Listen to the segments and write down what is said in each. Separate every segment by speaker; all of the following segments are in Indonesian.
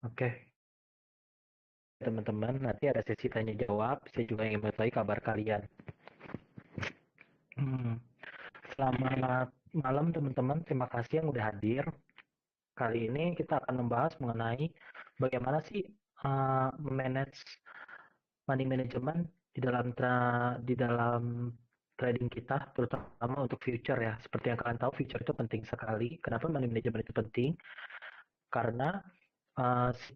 Speaker 1: Oke, teman-teman, nanti ada sesi tanya jawab. Saya juga ingin mengetahui kabar kalian. Hmm, Selamat malam teman-teman, terima kasih yang udah hadir. Kali ini kita akan membahas mengenai bagaimana sih manage money management di dalam trading kita, terutama untuk future ya. Seperti yang kalian tahu, future itu penting sekali. Kenapa money management itu penting? Karena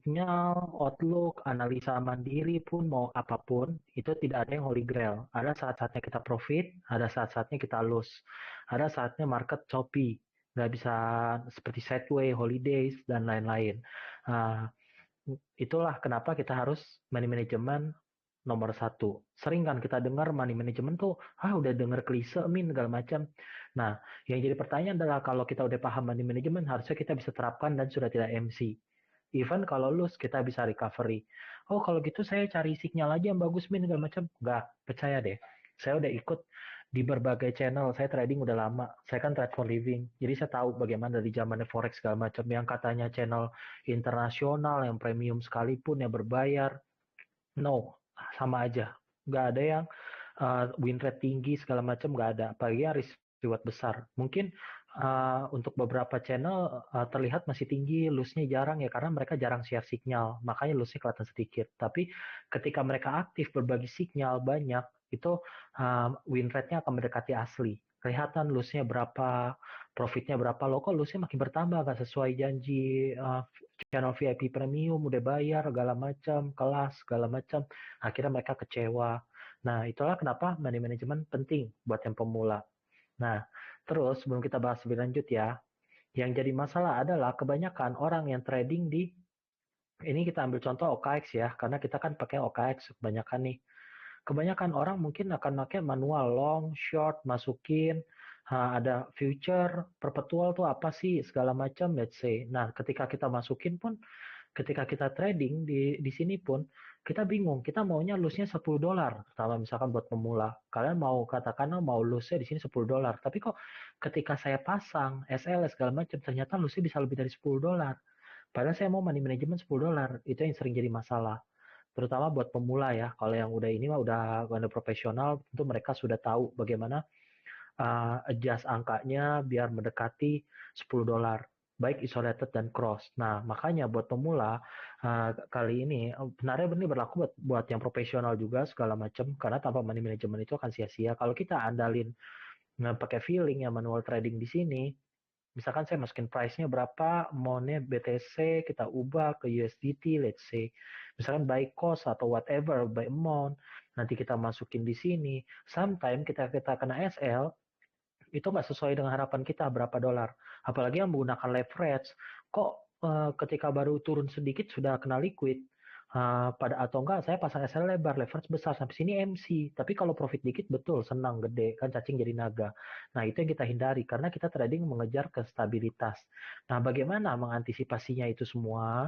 Speaker 1: sinyal, outlook, analisa mandiri pun mau apapun, itu tidak ada yang holy grail. Ada saat-saatnya kita profit, ada saat-saatnya kita lose. Ada saatnya market choppy, nggak bisa seperti sideway, holidays, dan lain-lain. Uh, Itulah kenapa kita harus money management nomor satu. Sering kan kita dengar money management tuh, udah denger klise, segala macam. Nah, yang jadi pertanyaan adalah kalau kita udah paham money management, harusnya kita bisa terapkan dan sudah tidak MC. Even kalau lose, kita bisa recovery. Oh, kalau gitu saya cari sinyal aja yang bagus, segala macam. Nggak, percaya deh. Saya udah ikut di berbagai channel. Saya trading udah lama. Saya kan trade for living. Jadi saya tahu bagaimana dari zamannya forex segala macam. Yang katanya channel internasional, yang premium sekalipun, yang berbayar. No, sama aja. Nggak ada yang win rate tinggi segala macam, nggak ada. Apalagi yang risk reward besar. Mungkin untuk beberapa channel terlihat masih tinggi, loss-nya jarang ya karena mereka jarang share sinyal, makanya loss-nya kelihatan sedikit. Tapi ketika mereka aktif berbagi sinyal banyak, itu win rate-nya akan mendekati asli. Kelihatan loss-nya berapa, profitnya berapa, lo kok loss-nya makin bertambah, nggak sesuai janji channel VIP premium, udah bayar, segala macam, kelas, segala macam. Akhirnya mereka kecewa. Nah, itulah kenapa money management penting buat yang pemula. Nah, terus sebelum kita bahas lebih lanjut ya, yang jadi masalah adalah kebanyakan orang yang trading ini kita ambil contoh OKX ya, karena kita kan pakai OKX kebanyakan nih. Kebanyakan orang mungkin akan pakai manual long, short, masukin, ada future, perpetual tuh apa sih, segala macam, let's say. Nah, ketika kita masukin pun, ketika kita trading di sini pun, kita bingung, kita maunya loss-nya $10. Pertama misalkan buat pemula, kalian mau katakan mau loss-nya di sini $10. Tapi kok ketika saya pasang SL segala macam, ternyata loss-nya bisa lebih dari $10. Padahal saya mau money management $10. Itu yang sering jadi masalah. Terutama buat pemula ya. Kalau yang udah ini mah udah profesional, tentu mereka sudah tahu bagaimana adjust angkanya biar mendekati $10, baik isolated dan cross. Nah, makanya buat pemula kali ini benarnya ini berlaku buat yang profesional juga segala macam karena tanpa money management itu akan sia-sia. Kalau kita andalin pakai feeling ya manual trading di sini, misalkan saya masukin price-nya berapa, maunya BTC, kita ubah ke USDT, let's say. Misalkan by cost atau whatever, by amount, nanti kita masukin di sini. Sometimes kita kena SL, itu nggak sesuai dengan harapan kita berapa dolar. Apalagi yang menggunakan leverage, kok ketika baru turun sedikit sudah kena liquid. Pada atau enggak saya pasang SL lebar, leverage besar sampai sini MC. Tapi kalau profit dikit betul senang gede kan cacing jadi naga. Nah itu yang kita hindari karena kita trading mengejar kestabilitas. Nah bagaimana mengantisipasinya itu semua?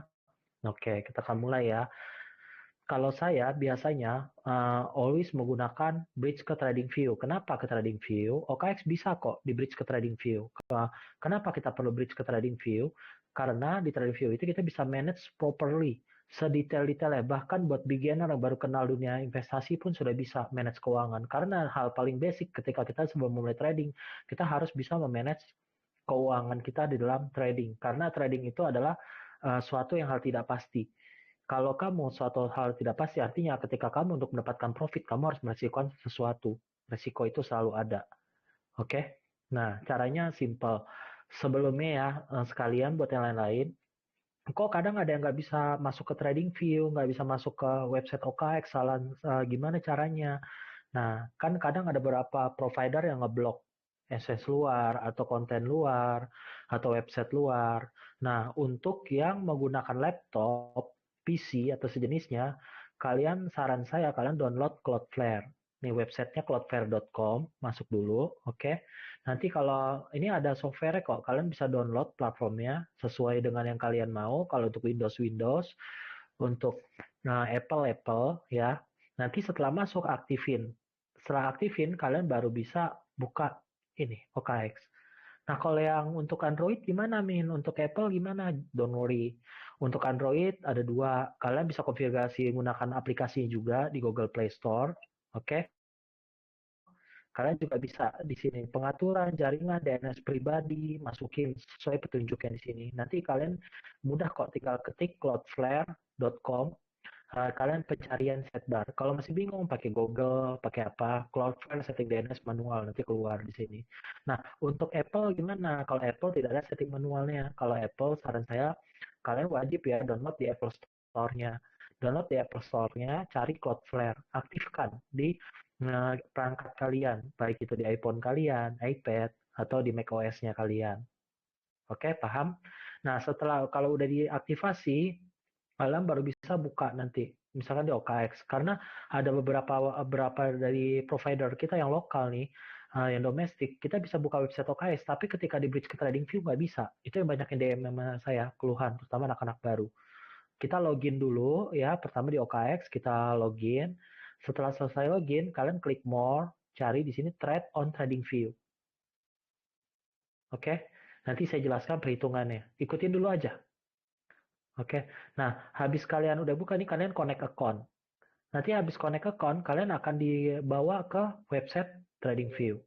Speaker 1: Oke, kita akan mulai ya. Kalau saya biasanya always menggunakan bridge ke trading view. Kenapa ke trading view? OKX bisa kok di bridge ke trading view. Kenapa kita perlu bridge ke trading view? Karena di trading view itu kita bisa manage properly, sedetail-detailnya. Bahkan buat beginner yang baru kenal dunia investasi pun sudah bisa manage keuangan. Karena hal paling basic ketika kita sebelum memulai trading, kita harus bisa memanage keuangan kita di dalam trading. Karena trading itu adalah suatu yang hal tidak pasti. Kalau kamu suatu hal tidak pasti, artinya ketika kamu untuk mendapatkan profit, kamu harus meresikokan sesuatu. Resiko itu selalu ada. Oke? Nah, caranya simple. Sebelumnya ya, sekalian buat yang lain-lain, kok kadang ada yang nggak bisa masuk ke trading view, nggak bisa masuk ke website OKX, salah gimana caranya? Nah, kan kadang ada beberapa provider yang ngeblok SS luar atau konten luar atau website luar. Nah, untuk yang menggunakan laptop, PC atau sejenisnya, saran saya kalian download Cloudflare. Nih websitenya cloudflare.com, masuk dulu, oke. Nanti kalau ini ada software kok, kalian bisa download platformnya sesuai dengan yang kalian mau. Kalau untuk Windows, untuk Apple ya. Nanti setelah masuk aktifin. Setelah aktifin kalian baru bisa buka ini OKX. Nah, kalau yang untuk Android gimana, Min? Untuk Apple gimana? Don't worry. Untuk Android ada dua. Kalian bisa konfigurasi menggunakan aplikasinya juga di Google Play Store. Oke. Kalian juga bisa di sini pengaturan jaringan DNS pribadi, masukin sesuai petunjuk yang di sini. Nanti kalian mudah kok, tinggal ketik cloudflare.com. Kalian pencarian sidebar. Kalau masih bingung pakai Google, pakai apa, Cloudflare setting DNS manual nanti keluar di sini. Nah, untuk Apple gimana? Kalau Apple tidak ada setting manualnya. Kalau Apple saran saya kalian wajib ya download di Apple Store-nya. Download di Apple Store-nya, cari Cloudflare, aktifkan di perangkat kalian, baik itu di iPhone kalian, iPad, atau di macOS-nya kalian. Oke, paham? Nah, setelah kalau udah diaktifasi, kalian baru bisa buka nanti, misalkan di OKX. Karena ada beberapa dari provider kita yang lokal nih, yang domestik, kita bisa buka website OKX, tapi ketika di bridge ke TradingView nggak bisa. Itu yang banyak yang DM sama saya, keluhan, terutama anak-anak baru. Kita login dulu ya, pertama di OKX kita login. Setelah selesai login, kalian klik more, cari di sini Trade on TradingView. Oke, nanti saya jelaskan perhitungannya. Ikutin dulu aja. Oke, nah habis kalian udah buka nih, kalian connect account. Nanti habis connect account, kalian akan dibawa ke website TradingView.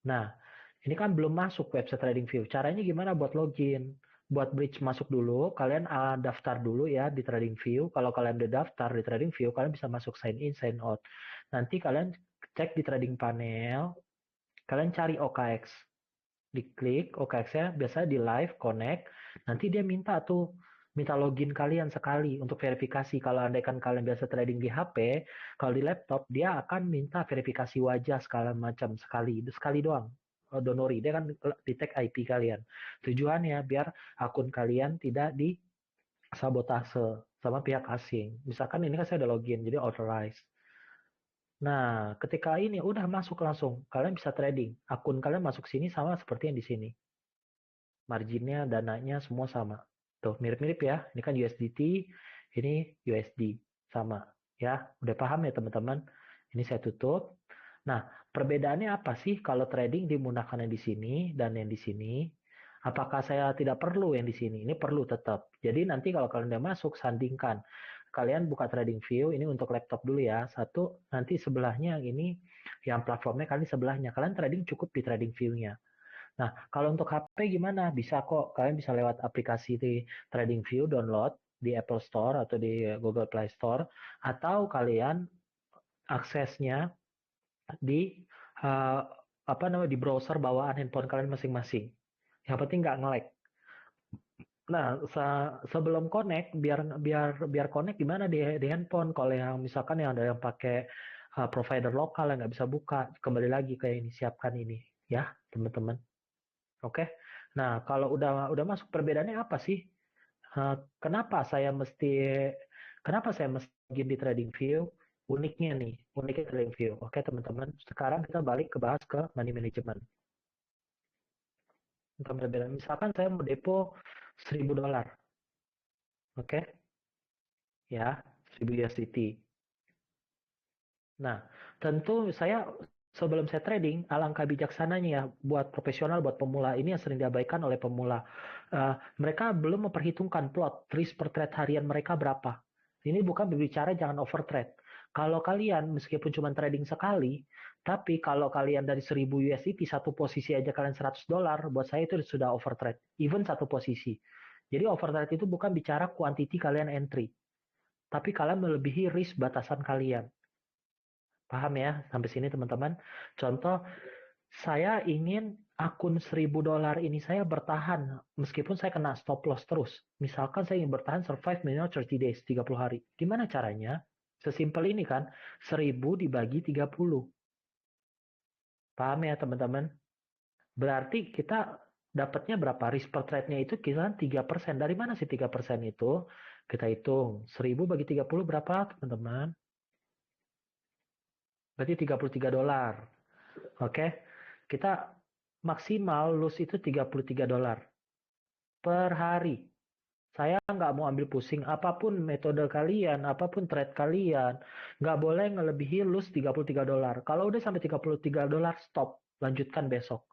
Speaker 1: Nah, ini kan belum masuk website TradingView. Caranya gimana buat login? Buat bridge masuk dulu, kalian daftar dulu ya di TradingView. Kalau kalian udah daftar di TradingView, kalian bisa masuk sign in, sign out. Nanti kalian cek di trading panel, kalian cari OKX. Diklik OKX-nya, biasanya di live, connect. Nanti dia minta login kalian sekali untuk verifikasi. Kalau andaikan kalian biasa trading di HP, kalau di laptop dia akan minta verifikasi wajah segala macam sekali doang. Donori, dia kan di tag IP kalian. Tujuannya biar akun kalian tidak disabotase sama pihak asing. Misalkan ini kan saya udah login, jadi authorized. Nah, ketika ini udah masuk langsung, kalian bisa trading. Akun kalian masuk sini sama seperti yang di sini. Marginnya, dananya semua sama. Tuh, mirip-mirip ya. Ini kan USDT, ini USD. Sama. Ya, udah paham ya teman-teman? Ini saya tutup. Nah, perbedaannya apa sih kalau trading dimudahkan yang di sini dan yang di sini? Apakah saya tidak perlu yang di sini? Ini perlu tetap. Jadi nanti kalau kalian udah masuk, sandingkan. Kalian buka trading view, ini untuk laptop dulu ya. Satu, nanti sebelahnya yang ini, yang platformnya kalian sebelahnya. Kalian trading cukup di trading view-nya. Nah, kalau untuk HP gimana? Bisa kok, kalian bisa lewat aplikasi di TradingView, download di Apple Store atau di Google Play Store, atau kalian aksesnya di di browser bawaan handphone kalian masing-masing. Yang penting nggak nge-lag. Nah, sebelum connect, biar connect gimana di handphone? Kalau yang misalkan yang ada yang pakai provider lokal yang nggak bisa buka, kembali lagi ke ini, siapkan ini, ya teman-teman. Oke. Nah, kalau udah masuk, perbedaannya apa sih? Eh, kenapa saya mesti kenapa saya mesti login di TradingView? Uniknya TradingView. Oke, teman-teman. Sekarang kita balik ke bahas ke money management. Untuk perbedaan, misalkan saya mau depo $1.000. Oke, ya, 1.000 USDT. Nah, tentu sebelum saya trading, alangkah bijaksananya ya buat profesional, buat pemula. Ini yang sering diabaikan oleh pemula. Mereka belum memperhitungkan plot risk per trade harian mereka berapa. Ini bukan berbicara jangan over trade. Kalau kalian meskipun cuma trading sekali, tapi kalau kalian dari 1.000 USDT satu posisi aja kalian $100, buat saya itu sudah over trade. Even satu posisi. Jadi over trade itu bukan bicara quantity kalian entry, tapi kalian melebihi risk batasan kalian. Paham ya sampai sini teman-teman? Contoh, saya ingin akun $1.000 ini saya bertahan meskipun saya kena stop loss terus. Misalkan saya ingin bertahan survive minimal 30 days, 30 hari. Gimana caranya? Sesimpel ini kan, 1.000 dibagi 30. Paham ya teman-teman? Berarti kita dapatnya berapa? Risk per trade-nya itu kisaran 3%. Dari mana sih 3% itu? Kita hitung. 1.000 bagi 30 berapa teman-teman? Berarti $33. Oke, kita maksimal loss itu $33 per hari. Saya nggak mau ambil pusing apapun metode kalian, apapun trade kalian, nggak boleh ngelebihi loss $33. Kalau udah sampai $33, stop, lanjutkan besok.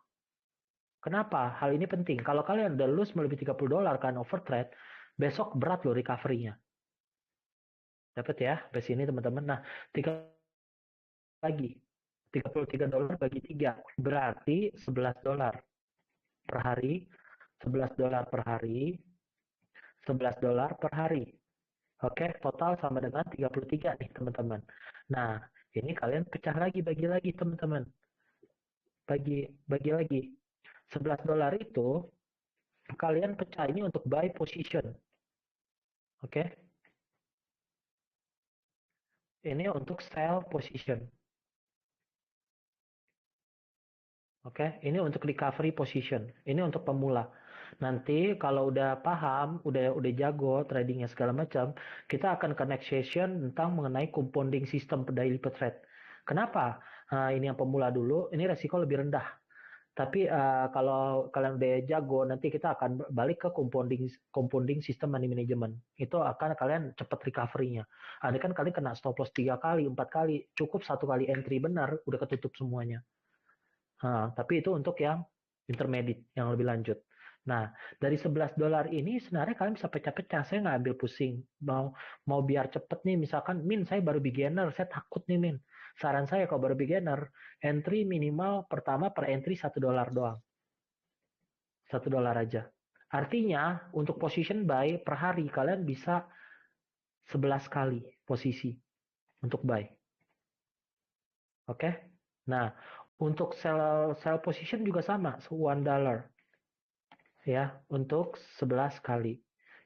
Speaker 1: Kenapa? Hal ini penting. Kalau kalian udah loss melebihi $30 kan over trade, Besok berat loh recovery-nya. Dapat ya, sampai sini teman-teman. Nah, tiga lagi. $33 bagi 3 berarti $11 per hari, $11 per hari, $11 per hari. Oke, total sama dengan 33 nih teman-teman. Nah, ini kalian pecah lagi, bagi lagi teman-teman. Bagi lagi. $11 itu kalian pecah ini untuk buy position. Oke. Ini untuk sell position. Oke, ini untuk recovery position. Ini untuk pemula. Nanti kalau udah paham, udah jago tradingnya segala macam, kita akan connect session tentang mengenai compounding system daily per trade. Kenapa? Ini yang pemula dulu, ini resiko lebih rendah. Tapi kalau kalian udah jago, nanti kita akan balik ke compounding system money management. Itu akan kalian cepat recovery-nya. Ada kan kalian kena stop loss 3 kali, 4 kali, cukup 1 kali entry benar, udah ketutup semuanya. Tapi itu untuk yang intermediate, yang lebih lanjut. Nah, dari $11 ini sebenarnya kalian bisa pecah-pecah. Saya nggak ambil pusing. Mau biar cepet nih, misalkan, Min, saya baru beginner, saya takut nih, Min. Saran saya kalau baru beginner, entry minimal pertama per entry $1 doang. $1 aja. Artinya, untuk position buy per hari, kalian bisa 11 kali posisi untuk buy. Oke? Nah, untuk sell position juga sama, $1. Ya, untuk 11 kali.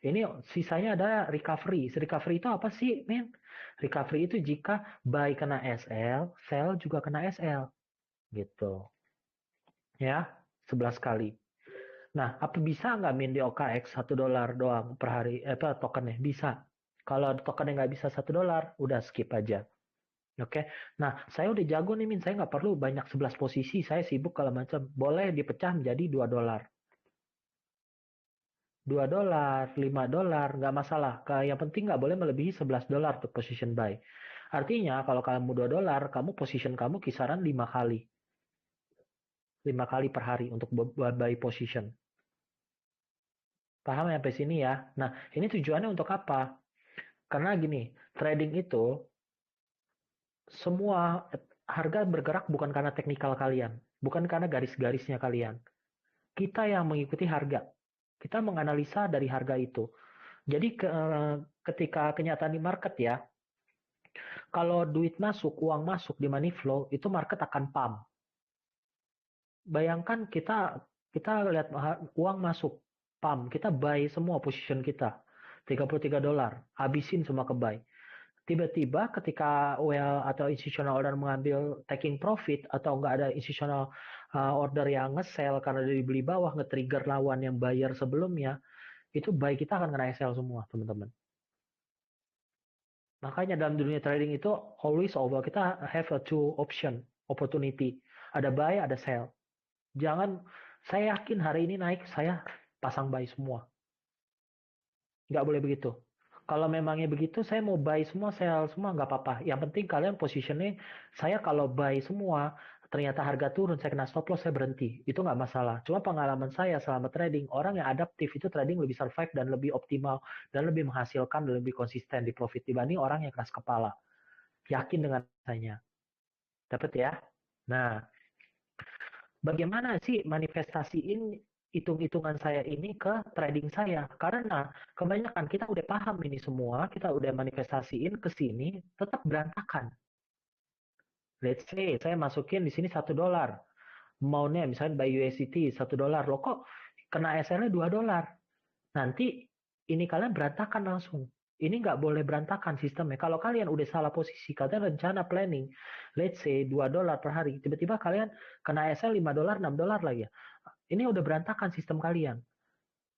Speaker 1: Ini sisanya ada recovery. Recovery itu apa sih, men? Recovery itu jika buy kena SL, sell juga kena SL. Gitu. Ya, 11 kali. Nah, apa bisa nggak min di OKX $1 doang per hari, tokennya? Bisa. Kalau tokennya nggak bisa $1, udah skip aja. Oke. Nah, saya udah jago nih, min. Saya nggak perlu banyak 11 posisi. Saya sibuk kalau macam. Boleh dipecah menjadi $2. $2, $5, nggak masalah. Yang penting nggak boleh melebihi $11 untuk position buy. Artinya kalau kamu $2, kamu position kamu kisaran 5 kali. 5 kali per hari untuk buy position. Paham ya sampai sini ya? Nah, ini tujuannya untuk apa? Karena gini, trading itu semua harga bergerak bukan karena teknikal kalian, bukan karena garis-garisnya kalian. Kita yang mengikuti harga. Kita menganalisa dari harga itu. Jadi ketika kenyataan di market ya, kalau duit masuk, uang masuk di money flow, itu market akan pump. Bayangkan kita lihat uang masuk, pump, kita buy semua position kita. $33, habisin semua ke buy. Tiba-tiba ketika well atau institutional order mengambil taking profit atau nggak ada institutional order yang nge-sell karena dibeli bawah, nge-trigger lawan yang buyer sebelumnya, itu buy kita akan kena sell semua, teman-teman. Makanya dalam dunia trading itu always over, kita have a two option, opportunity. Ada buy, ada sell. Jangan, saya yakin hari ini naik, saya pasang buy semua. Nggak boleh begitu. Kalau memangnya begitu, saya mau buy semua, sell semua, nggak apa-apa. Yang penting kalian positionnya, saya kalau buy semua, ternyata harga turun, saya kena stop loss, saya berhenti. Itu nggak masalah. Cuma pengalaman saya selama trading, orang yang adaptif itu trading lebih survive dan lebih optimal, dan lebih menghasilkan, dan lebih konsisten di profit dibanding orang yang keras kepala. Yakin dengan saya. Dapat ya? Nah, bagaimana sih manifestasiin hitung-hitungan saya ini ke trading saya? Karena kebanyakan kita udah paham ini semua, kita udah manifestasiin ke sini, tetap berantakan. Let's say saya masukin di sini $1. Maunya misalnya buy USDT $1. Loh kok kena SL-nya $2? Nanti ini kalian berantakan langsung. Ini nggak boleh berantakan sistemnya. Kalau kalian udah salah posisi, kalian rencana planning, let's say $2 per hari, tiba-tiba kalian kena SL $5, $6 lagi ya. Ini udah berantakan sistem kalian.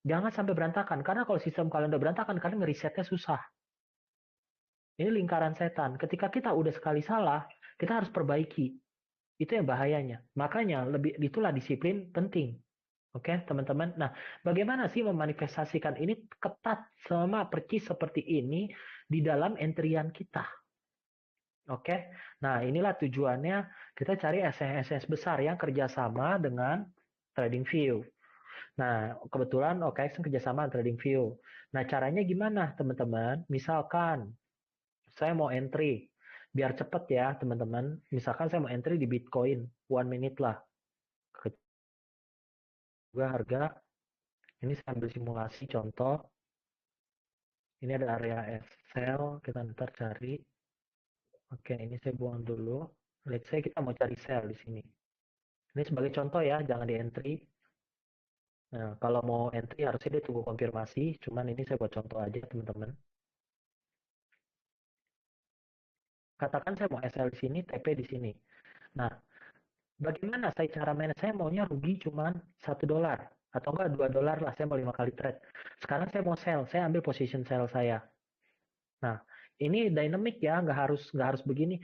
Speaker 1: Jangan sampai berantakan, karena kalau sistem kalian udah berantakan, kalian ngerisetnya susah. Ini lingkaran setan. Ketika kita udah sekali salah, kita harus perbaiki. Itu yang bahayanya. Makanya itulah disiplin penting. Oke, teman-teman. Nah, bagaimana sih memanifestasikan ini ketat sama percis seperti ini di dalam entrian kita? Oke. Nah, inilah tujuannya kita cari SS besar yang kerjasama dengan TradingView. Nah, kebetulan OKX kan kerjasama TradingView. Nah, caranya gimana, teman-teman? Misalkan saya mau entry, biar cepet ya, teman-teman. Misalkan saya mau entry di Bitcoin, 1 minute lah. Juga harga, ini saya ambil simulasi contoh. Ini ada area sell, kita ntar cari. Oke, ini saya buang dulu. Let's say kita mau cari sell di sini. Ini sebagai contoh ya, jangan di entry. Nah, kalau mau entry harusnya dia tunggu konfirmasi, cuman ini saya buat contoh aja, teman-teman. Katakan saya mau SL di sini, TP di sini. Nah, bagaimana saya cara manage? Saya maunya rugi cuman $1 atau enggak $2 lah. Saya mau 5 kali trade. Sekarang saya mau sell, saya ambil position sell saya. Nah, ini dynamic ya, nggak harus begini.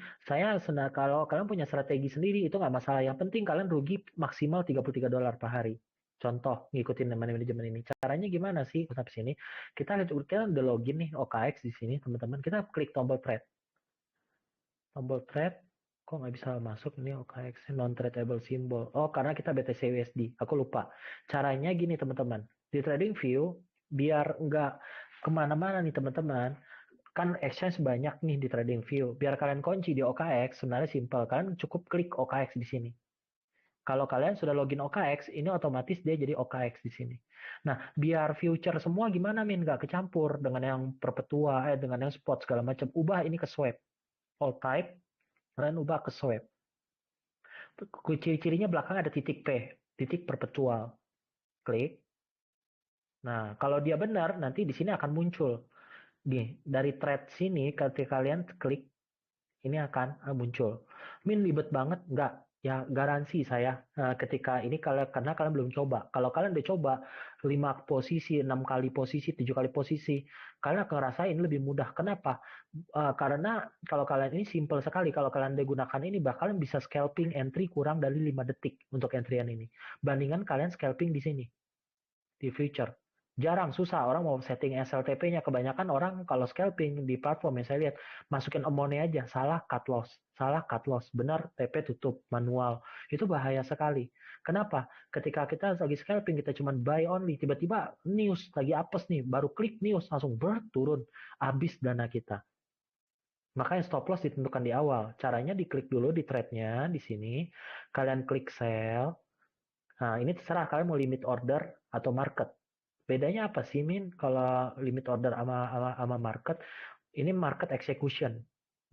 Speaker 1: Kalau kalian punya strategi sendiri itu nggak masalah. Yang penting kalian rugi maksimal $33 per hari. Contoh, ngikutin manajemen ini. Caranya gimana sih? Sampai sini, kita udah login nih OKX di sini, teman-teman. Kita klik tombol trade. Tombol trade, kok nggak bisa masuk ini OKX non tradable symbol. Oh, karena kita BTC USD. Aku lupa. Caranya gini teman-teman. Di TradingView, biar nggak kemana-mana nih teman-teman. Kan exchange banyak nih di TradingView. Biar kalian kunci di OKX, sebenarnya simple. Kalian cukup klik OKX di sini. Kalau kalian sudah login OKX, ini otomatis dia jadi OKX di sini. Nah, biar future semua gimana min? Nggak kecampur dengan yang perpetua, dengan yang spot segala macam. Ubah ini ke swap. All type, kalian ubah ke swap. Ciri-cirinya belakang ada titik P, titik perpetual. Klik. Nah, kalau dia benar, nanti di sini akan muncul. Dari thread sini, ketika kalian klik, ini akan muncul. Min ribet banget? Enggak. Ya, garansi saya ketika ini karena kalian belum coba. Kalau kalian udah coba 5 posisi, 6 kali posisi, 7 kali posisi, kalian akan ngerasain lebih mudah. Kenapa? Karena kalau kalian ini simple sekali. Kalau kalian gunakan ini, kalian bisa scalping entry kurang dari 5 detik untuk entryan ini. Bandingkan kalian scalping di sini, di future. Jarang, susah orang mau setting SLTP-nya. Kebanyakan orang kalau scalping di platform yang saya lihat, masukin amount-nya aja, salah cut loss, benar TP tutup, manual. Itu bahaya sekali. Kenapa? Ketika kita lagi scalping, kita cuma buy only, tiba-tiba news, lagi apes nih, baru klik news, langsung turun, habis dana kita. Makanya stop loss ditentukan di awal. Caranya diklik dulu di trade-nya, di sini. Kalian klik sell. Nah, ini terserah kalian mau limit order atau market. Bedanya apa sih, Min? Kalau limit order sama market, ini market execution,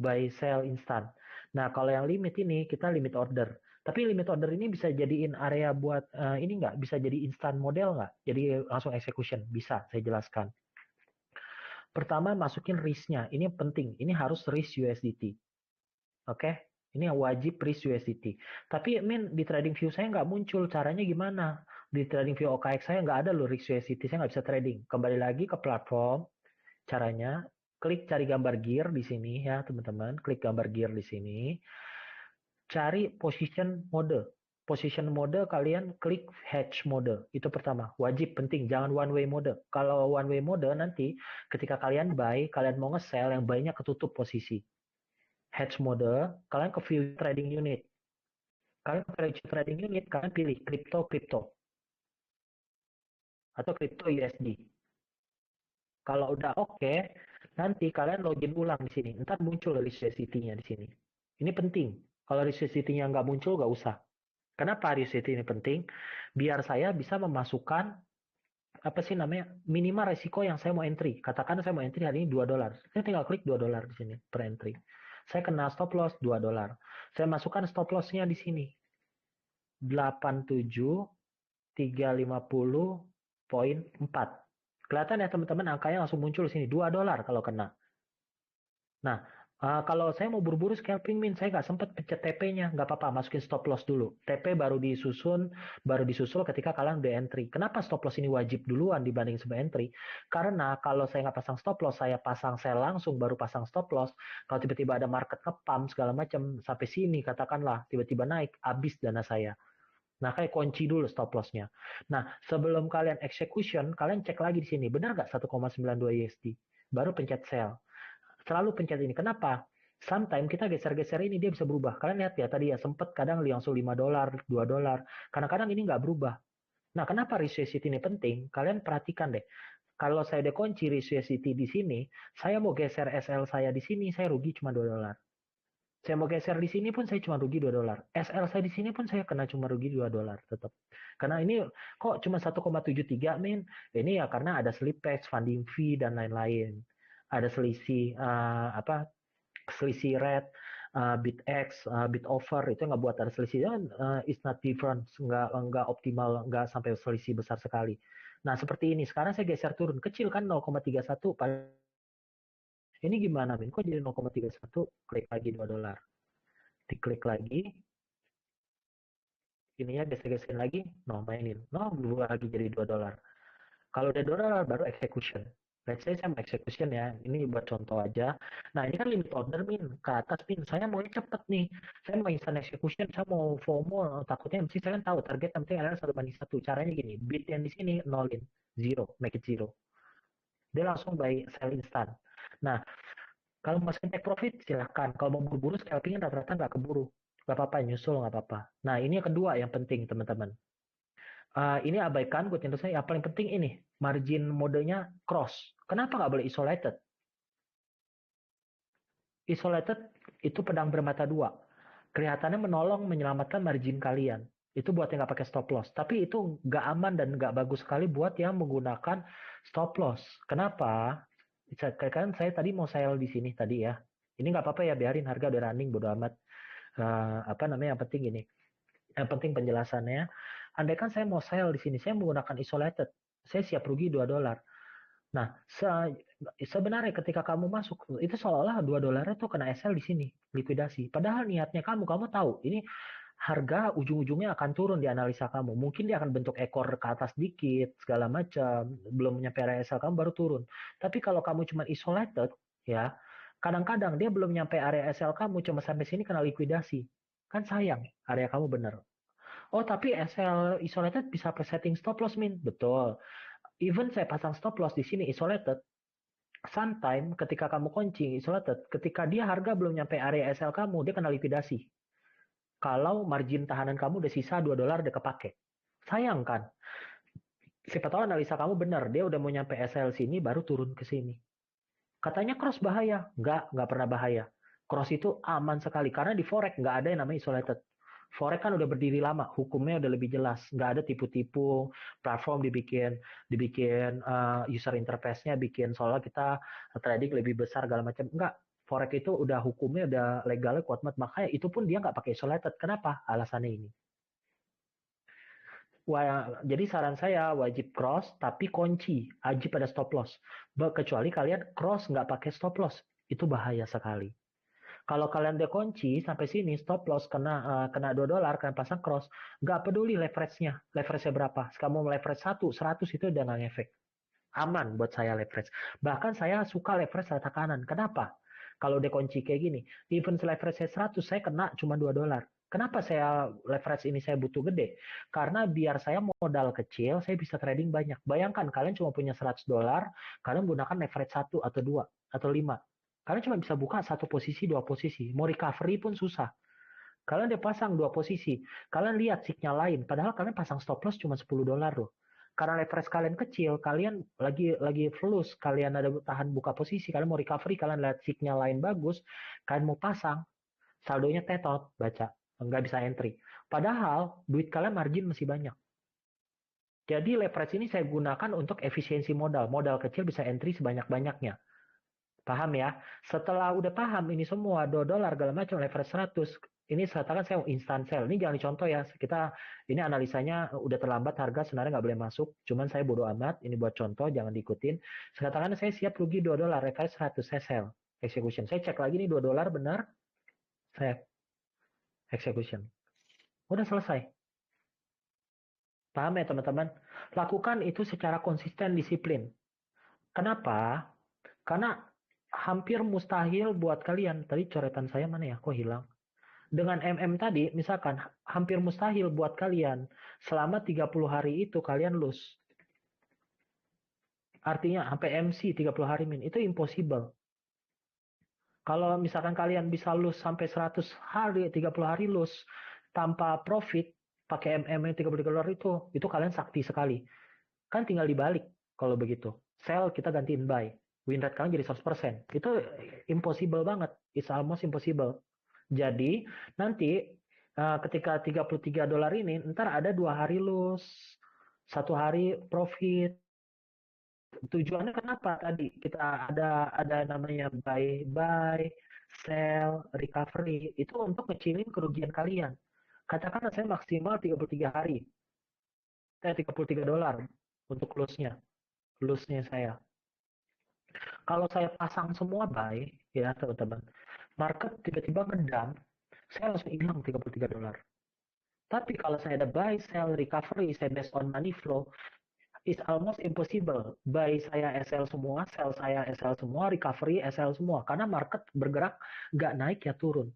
Speaker 1: buy sell instant. Nah, kalau yang limit ini kita limit order. Tapi limit order ini bisa jadiin area buat ini nggak? Bisa jadi instant model nggak? Jadi langsung execution. Bisa, saya jelaskan. Pertama, masukin risk-nya. Ini penting. Ini harus risk USDT. Oke? Ini yang wajib risk USDT. Tapi Min, di TradingView saya nggak muncul. Caranya gimana? Di TradingView OKX saya nggak ada loh risk USDT. Saya nggak bisa trading. Kembali lagi ke platform. Caranya, klik cari gambar gear di sini ya teman-teman. Klik gambar gear di sini. Cari position mode. Position mode kalian klik hedge mode. Itu pertama. Wajib penting. Jangan one way mode. Kalau one way mode nanti ketika kalian buy, kalian mau nge-sell yang buy-nya ketutup posisi. Hedge mode, kalian ke view trading unit. Kalian ke view trading unit, kalian pilih crypto atau crypto USD. Kalau udah oke, nanti kalian login ulang di sini. Ntar muncul risk USDT-nya di sini. Ini penting. Kalau risk USDT-nya nggak muncul, nggak usah. Kenapa risk USDT ini penting? Biar saya bisa memasukkan apa sih namanya minimal resiko yang saya mau entry. Katakan saya mau entry hari ini $2. Saya tinggal klik $2 di sini per entry. Saya kena stop loss $2. Saya masukkan stop loss-nya di sini. 87.350.4. Kelihatan ya teman-teman angkanya langsung muncul di sini $2 kalau kena. Nah, kalau saya mau buru-buru scalping min, saya nggak sempat pencet TP-nya, nggak apa-apa, masukin stop loss dulu. TP baru disusul ketika kalian udah entry. Kenapa stop loss ini wajib duluan dibanding sebelum entry? Karena kalau saya nggak pasang stop loss, saya pasang sell langsung, baru pasang stop loss. Kalau tiba-tiba ada market nge-pump segala macam sampai sini, katakanlah tiba-tiba naik, habis dana saya. Nah, kayak kunci dulu stop loss-nya. Nah, sebelum kalian execution, kalian cek lagi di sini, benar nggak 1,92 USD? Baru pencet sell. Selalu pencet ini. Kenapa? Sometimes kita geser-geser ini dia bisa berubah. Kalian lihat ya tadi ya sempat kadang langsung $5, $2. Kadang-kadang ini nggak berubah. Nah, kenapa risk ini penting? Kalian perhatikan deh. Kalau saya dekunci risk di sini, saya mau geser SL saya di sini, saya rugi cuma $2. Saya mau geser di sini pun saya cuma rugi $2. SL saya di sini pun saya kena cuma rugi $2 tetap. Karena ini kok cuma 1,73 min. Ini ya karena ada slippage, funding fee dan lain-lain. Ada selisih apa? Selisih rate, bid X, bid over itu nggak buat ada selisih. It's not different, nggak optimal, nggak sampai selisih besar sekali. Nah seperti ini. Sekarang saya geser turun kecil kan 0,31. Ini gimana min? Kok jadi 0,31? Klik lagi $2. Diklik lagi, ininya geser-geserin lagi, no mainin, no berubah lagi jadi $2. Kalau udah $2 baru execution. Let's say saya mau execution ya, ini buat contoh aja. Nah ini kan limit order min, ke atas min, saya mau cepet nih, saya mau instant execution, saya mau FOMO, takutnya mesti saya kan tahu target yang penting adalah 1:1. Caranya gini, bid yang di sini nolin, zero, make it zero. Dia langsung buy sell instant. Nah, kalau mau take profit silahkan. Kalau mau buru-buru scalpingnya rata-rata nggak keburu. Nggak apa-apa, nyusul nggak apa-apa. Nah ini yang kedua yang penting teman-teman. Ini abaikan buat yang saya. Yang paling penting ini margin modenya cross. Kenapa nggak boleh isolated? Isolated itu pedang bermata dua. Kelihatannya menolong menyelamatkan margin kalian. Itu buat yang nggak pakai stop loss. Tapi itu nggak aman dan nggak bagus sekali buat yang menggunakan stop loss. Kenapa? Kan saya tadi mau sell di sini tadi ya. Ini nggak apa-apa ya, biarin harga udah running, bodo amat. Apa namanya, yang penting ini. Yang penting penjelasannya. Andai kan saya mau sell di sini, saya menggunakan isolated. Saya siap rugi $2. Nah, sebenarnya ketika kamu masuk, itu seolah-olah $2 itu kena SL di sini, likuidasi. Padahal niatnya kamu tahu, ini harga ujung-ujungnya akan turun di analisa kamu. Mungkin dia akan bentuk ekor ke atas dikit, segala macam. Belum nyampe area SL kamu baru turun. Tapi kalau kamu cuma isolated, ya, kadang-kadang dia belum nyampe area SL kamu, cuma sampai sini kena likuidasi. Kan sayang, area kamu benar. Oh, tapi SL isolated bisa setting stop loss, Min. Betul. Even saya pasang stop loss di sini isolated, sometime ketika kamu kunci isolated, ketika dia harga belum nyampe area SL kamu, dia kena likuidasi. Kalau margin tahanan kamu udah sisa $2 udah kepake. Sayang kan? Siapa tahu analisa kamu benar, dia udah mau nyampe SL sini baru turun ke sini. Katanya cross bahaya. Nggak pernah bahaya. Cross itu aman sekali karena di forex nggak ada yang namanya isolated. Forex kan udah berdiri lama, hukumnya udah lebih jelas, nggak ada tipu-tipu, platform dibikin user interface-nya bikin soalnya kita trading lebih besar segala macam. Enggak, Forex itu udah hukumnya udah legalnya kuat banget, makanya itu pun dia nggak pakai isolated. Kenapa? Alasannya ini. Jadi saran saya wajib cross tapi kunci, wajib pada stop loss. Kecuali kalian cross nggak pakai stop loss, itu bahaya sekali. Kalau kalian udah kunci sampai sini stop loss kena $2, kalian pasang cross, nggak peduli leverage-nya, leverage-nya berapa. Kamu leverage 100 itu udah nggak efek. Aman buat saya leverage. Bahkan saya suka leverage rata kanan. Kenapa? Kalau udah kunci kayak gini, even leverage saya 100, saya kena cuma $2. Kenapa saya leverage ini saya butuh gede? Karena biar saya modal kecil, saya bisa trading banyak. Bayangkan kalian cuma punya $100, kalian menggunakan leverage 1 atau 2 atau 5. Kalian cuma bisa buka satu posisi, dua posisi. Mau recovery pun susah. Kalian udah pasang dua posisi. Kalian lihat signal lain. Padahal kalian pasang stop loss cuma $10 loh. Karena leverage kalian kecil, kalian lagi flus, kalian ada tahan buka posisi, kalian mau recovery, kalian lihat signal lain bagus, kalian mau pasang, saldonya tetot, baca, nggak bisa entry. Padahal duit kalian margin masih banyak. Jadi leverage ini saya gunakan untuk efisiensi modal. Modal kecil bisa entry sebanyak-banyaknya. Paham ya? Setelah udah paham ini semua, $2 segala macam, leverage 100, ini katakan saya instant sell. Ini jangan dicontoh ya. Ini analisanya udah terlambat, harga sebenarnya nggak boleh masuk. Cuman saya bodo amat, ini buat contoh, jangan diikutin. Katakan saya siap rugi $2, leverage 100, saya sell. Execution. Saya cek lagi nih $2 benar, saya execution. Udah selesai. Paham ya teman-teman? Lakukan itu secara konsisten, disiplin. Kenapa? Karena hampir mustahil buat kalian. Tadi coretan saya mana ya? Kok hilang? Dengan tadi, misalkan hampir mustahil buat kalian selama 30 hari itu kalian lose. Artinya sampai MC 30 hari min, itu impossible. Kalau misalkan kalian bisa lose sampai 100 hari, 30 hari lose tanpa profit, pakai MM $33 itu kalian sakti sekali. Kan tinggal dibalik kalau begitu. Sell kita gantiin buy. Win rate kalian jadi 100%. Itu impossible banget. It's almost impossible. Jadi nanti ketika $33 ini ntar ada 2 hari loss, 1 hari profit. Tujuannya kenapa tadi kita ada namanya buy, sell, recovery. Itu untuk ngecilin kerugian kalian. Katakanlah saya maksimal 33 hari. $33 untuk loss-nya saya. Kalau saya pasang semua buy, ya teman-teman, market tiba-tiba ngedam, saya langsung hilang $33. Tapi kalau saya ada buy, sell, recovery, saya based on money flow, it's almost impossible. Buy saya SL semua, sell saya SL semua, recovery SL semua. Karena market bergerak nggak naik ya turun.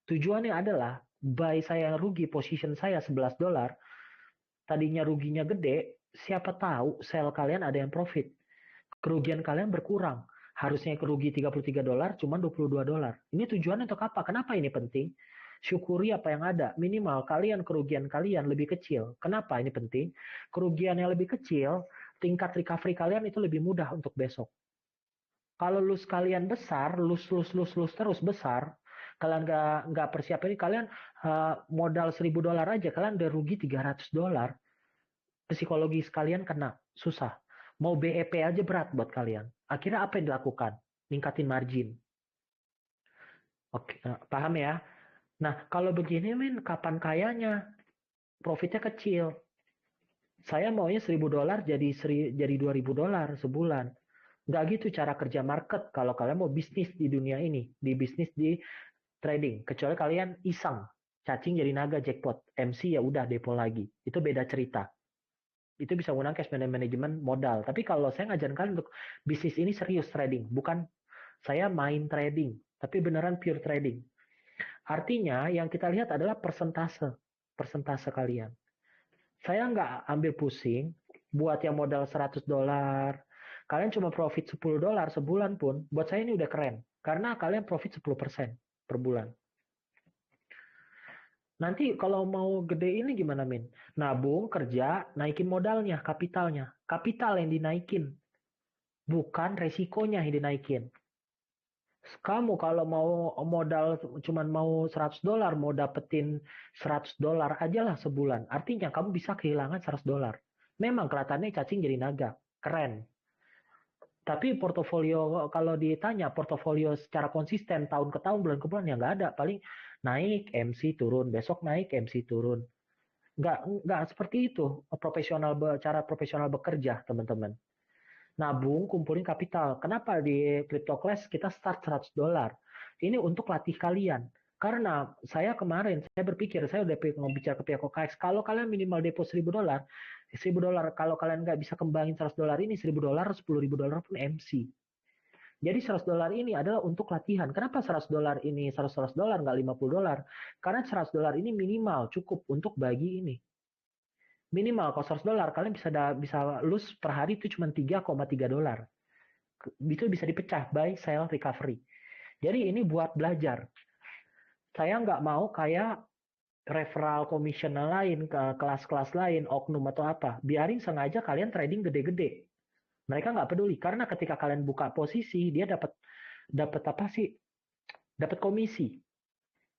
Speaker 1: Tujuannya adalah buy saya yang rugi, position saya $11, tadinya ruginya gede, siapa tahu sell kalian ada yang profit. Kerugian kalian berkurang. Harusnya kerugi $33, cuma $22. Ini tujuannya untuk apa? Kenapa ini penting? Syukuri apa yang ada. Minimal kerugian kalian lebih kecil. Kenapa ini penting? Kerugian yang lebih kecil, tingkat recovery kalian itu lebih mudah untuk besok. Kalau loss kalian besar, loss terus besar, kalian nggak persiapan ini, kalian modal $1.000 aja, kalian udah rugi $300. Psikologis kalian kena, susah. Mau BEP aja berat buat kalian. Akhirnya apa yang dilakukan? Ningkatin margin. Oke, paham ya? Nah, kalau begini, kapan kayanya? Profitnya kecil. Saya maunya $1.000 jadi $2.000 sebulan. Nggak gitu cara kerja market kalau kalian mau bisnis di dunia ini, di bisnis di trading. Kecuali kalian iseng, cacing jadi naga jackpot, MC ya udah depo lagi. Itu beda cerita. Itu bisa menggunakan cash management modal. Tapi kalau saya ngajarin kalian untuk bisnis ini serius trading, bukan saya main trading, tapi beneran pure trading. Artinya yang kita lihat adalah persentase kalian. Saya nggak ambil pusing buat yang modal $100, kalian cuma profit $10 sebulan pun, buat saya ini udah keren. Karena kalian profit 10% per bulan. Nanti kalau mau gede ini gimana, Min? Nabung, kerja, naikin modalnya, kapitalnya. Kapital yang dinaikin, bukan resikonya yang dinaikin. Kamu kalau mau modal cuman mau $100, mau dapetin $100 aja lah sebulan. Artinya kamu bisa kehilangan $100. Memang kelihatannya cacing jadi naga. Keren. Tapi portofolio, kalau ditanya portofolio secara konsisten tahun ke tahun, bulan ke bulan, ya nggak ada. Paling naik, MC turun. Besok naik, MC turun. Nggak seperti itu cara profesional bekerja, teman-teman. Nabung, kumpulin kapital. Kenapa di Crypto Class kita start $100? Ini untuk latih kalian. Karena saya kemarin, saya berpikir, saya udah mau bicara ke pihak OKX, kalau kalian minimal depo $1.000, $1.000, kalau kalian nggak bisa kembangin $100 ini, $1.000, $10.000 pun MC. Jadi $100 ini adalah untuk latihan. Kenapa $100 ini $100 nggak $50? Karena $100 ini minimal cukup untuk bagi ini. Minimal kalau $100 kalian bisa lose per hari itu cuma $3,3. Itu bisa dipecah by sell recovery. Jadi ini buat belajar. Saya nggak mau kayak referral commission lain ke kelas-kelas lain, oknum atau apa. Biarin sengaja kalian trading gede-gede. Mereka nggak peduli karena ketika kalian buka posisi dia dapat apa sih? Dapat komisi.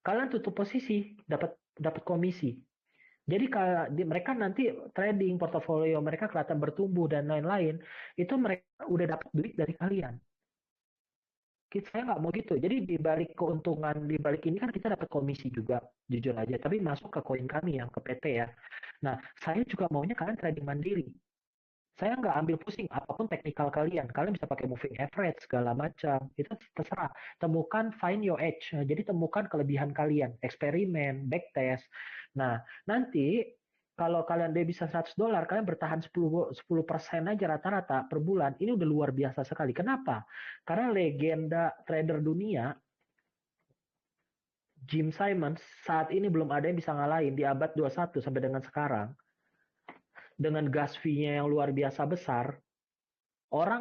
Speaker 1: Kalian tutup posisi dapat komisi. Jadi mereka nanti trading portofolio mereka kelihatan bertumbuh dan lain-lain, itu mereka udah dapat duit dari kalian. Saya nggak mau gitu. Jadi di balik keuntungan, di balik ini kan kita dapat komisi juga, jujur aja. Tapi masuk ke koin kami yang ke PT ya. Nah, saya juga maunya kalian trading mandiri. Saya nggak ambil pusing apapun teknikal kalian. Kalian bisa pakai moving average segala macam. Itu terserah. Temukan find your edge. Jadi temukan kelebihan kalian. Eksperimen, backtest. Nah, nanti kalau kalian dia bisa $100, kalian bertahan 10% aja rata-rata per bulan. Ini udah luar biasa sekali. Kenapa? Karena legenda trader dunia Jim Simons saat ini belum ada yang bisa ngalahin di abad 21 sampai dengan sekarang. Dengan gas fee-nya yang luar biasa besar,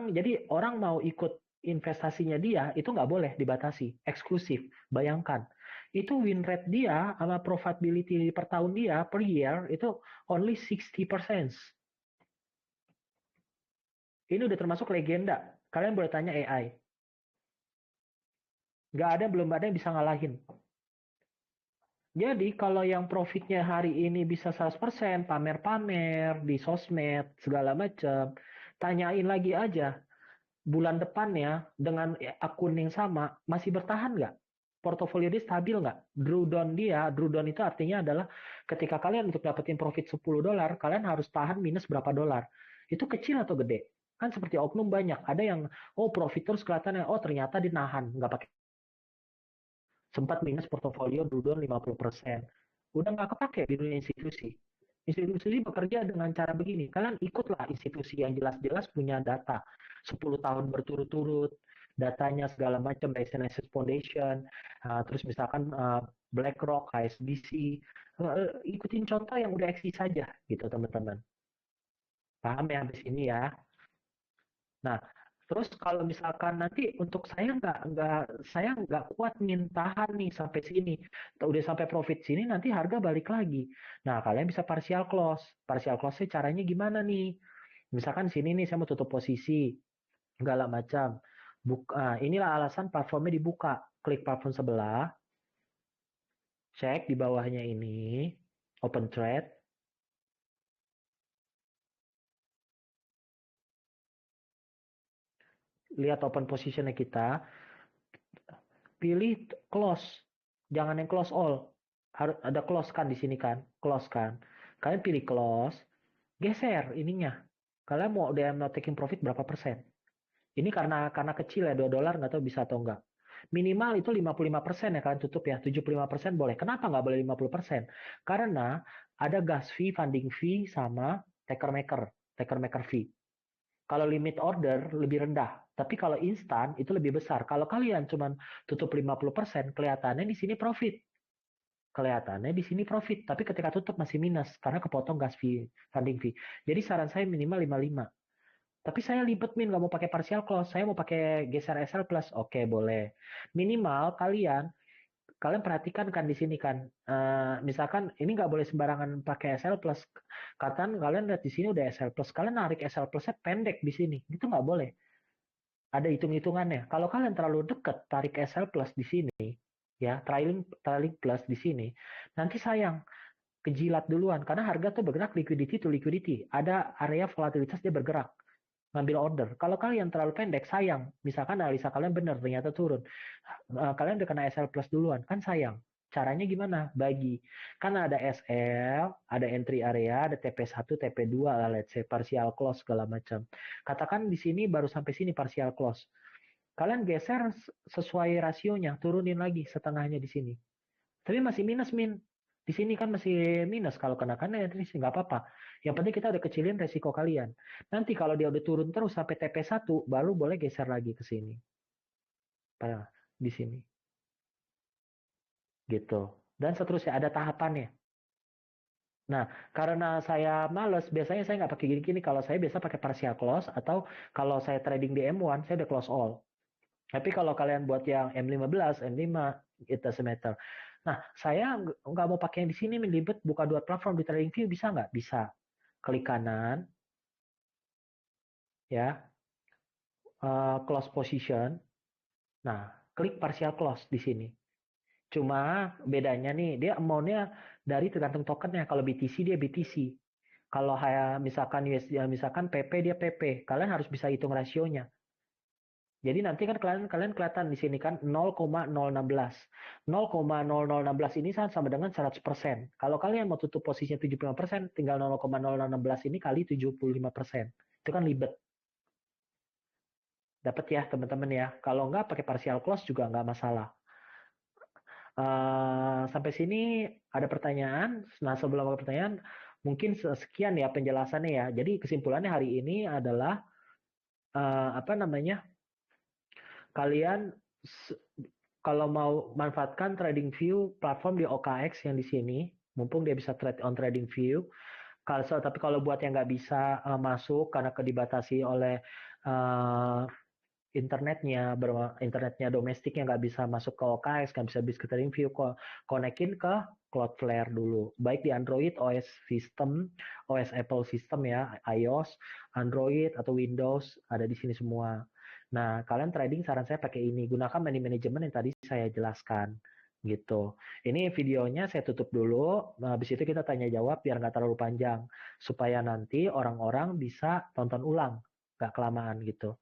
Speaker 1: jadi orang mau ikut investasinya dia itu nggak boleh dibatasi, eksklusif. Bayangkan, itu win rate dia sama profitability per tahun dia per year itu only 60%. Ini udah termasuk legenda. Kalian boleh tanya AI. Belum ada yang bisa ngalahin. Jadi kalau yang profitnya hari ini bisa 100%, pamer-pamer di sosmed, segala macam, tanyain lagi aja, bulan depannya dengan akun yang sama, masih bertahan nggak? Portofolio dia stabil nggak? Drew down itu artinya adalah ketika kalian untuk dapetin profit $10, kalian harus tahan minus berapa dolar. Itu kecil atau gede? Kan seperti oknum banyak. Ada yang, oh profit terus kelihatannya, oh ternyata dinahan, nggak pakai. Sempat minus portofolio dulu 50%. Udah nggak kepake di dunia institusi. Institusi bekerja dengan cara begini. Kalian ikutlah institusi yang jelas-jelas punya data. 10 tahun berturut-turut, datanya segala macam, SNS Foundation, terus misalkan BlackRock, HSBC, ikutin contoh yang udah eksis saja gitu teman-teman. Paham ya habis ini ya? Nah, terus kalau misalkan nanti untuk saya nggak kuat tahan nih sampai sini, udah sampai profit sini nanti harga balik lagi. Nah, kalian bisa partial close. Partial close caranya gimana nih? Misalkan sini nih saya mau tutup posisi, segala macam. Inilah alasan platformnya dibuka. Klik platform sebelah, cek di bawahnya ini, open trade, lihat open positionnya kita, pilih close, jangan yang close all. Harus ada close kan di sini kan, close kan. Kalian pilih close, geser ininya. Kalian mau udah taking profit berapa persen? Ini karena kecil ya, $2 nggak tahu bisa atau enggak. Minimal itu 55% ya kalian tutup ya, 75% boleh. Kenapa nggak boleh 50%? Karena ada gas fee, funding fee, sama taker maker fee. Kalau limit order lebih rendah, tapi kalau instan itu lebih besar. Kalau kalian cuma tutup 50%, kelihatannya di sini profit. Kelihatannya di sini profit, tapi ketika tutup masih minus karena kepotong gas fee, funding fee. Jadi saran saya minimal 55. Tapi saya libet nggak mau pakai partial close, saya mau pakai geser SL plus. Oke, boleh. Minimal kalian perhatikan kan di sini kan, misalkan ini nggak boleh sembarangan pakai SL plus. Kalian lihat di sini udah SL plus, kalian narik SL plusnya pendek di sini, itu nggak boleh. Ada hitung-hitungannya. Kalau kalian terlalu dekat tarik SL plus di sini, ya trailing plus di sini, nanti sayang kejilat duluan karena harga tuh bergerak liquidity to liquidity. Ada area volatilitas dia bergerak ngambil order. Kalau kalian terlalu pendek, sayang. Misalkan analisa kalian benar, ternyata turun. Kalian udah kena SL plus duluan, kan sayang. Caranya gimana? Bagi. Kan ada SL, ada entry area, ada TP1, TP2, lah, let's say partial close segala macam. Katakan di sini baru sampai sini partial close. Kalian geser sesuai rasionya, turunin lagi setengahnya di sini. Tapi masih minus di sini kan masih minus kalau kenakan ya nggak apa-apa. Yang penting kita udah kecilin resiko kalian. Nanti kalau dia udah turun terus sampai TP1 baru boleh geser lagi ke sini. Di sini. Gitu. Dan seterusnya ada tahapannya. Nah, karena saya males, biasanya saya nggak pakai gini-gini. Kalau saya biasa pakai partial close atau kalau saya trading di M1, saya udah close all. Tapi kalau kalian buat yang M15, M5, it doesn't matter. Nah, saya nggak mau pakai yang di sini, libet buka dua platform di TradingView bisa nggak? Bisa. Klik kanan, ya, close position. Nah, klik partial close di sini. Cuma bedanya nih, dia amount-nya dari tergantung tokennya. Kalau BTC dia BTC. Kalau misalkan USD, misalkan PP dia PP. Kalian harus bisa hitung rasionya. Jadi nanti kan kalian kelihatan di sini kan 0,016. 0,0016 ini sama dengan 100%. Kalau kalian mau tutup posisinya 75%, tinggal 0,0016 ini kali 75%. Itu kan libet. Dapat ya teman-teman ya. Kalau nggak pakai partial close juga nggak masalah. Sampai sini ada pertanyaan. Nah sebelum ada pertanyaan, mungkin sekian ya penjelasannya ya. Jadi kesimpulannya hari ini adalah apa namanya? Kalian kalau mau manfaatkan TradingView platform di OKX yang di sini, mumpung dia bisa trade on TradingView. Tapi kalau buat yang nggak bisa masuk karena dibatasi oleh uh, internetnya domestiknya nggak bisa masuk ke OKX, nggak bisa biscuit review, kok konekin ke Cloudflare dulu. Baik di Android OS system, OS Apple system ya, iOS, Android atau Windows ada di sini semua. Nah, kalian trading saran saya pakai ini, gunakan money management yang tadi saya jelaskan gitu. Ini videonya saya tutup dulu, nah, habis itu kita tanya jawab biar nggak terlalu panjang, supaya nanti orang-orang bisa tonton ulang, nggak kelamaan gitu.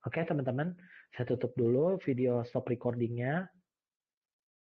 Speaker 1: Oke teman-teman, saya tutup dulu video stop recordingnya.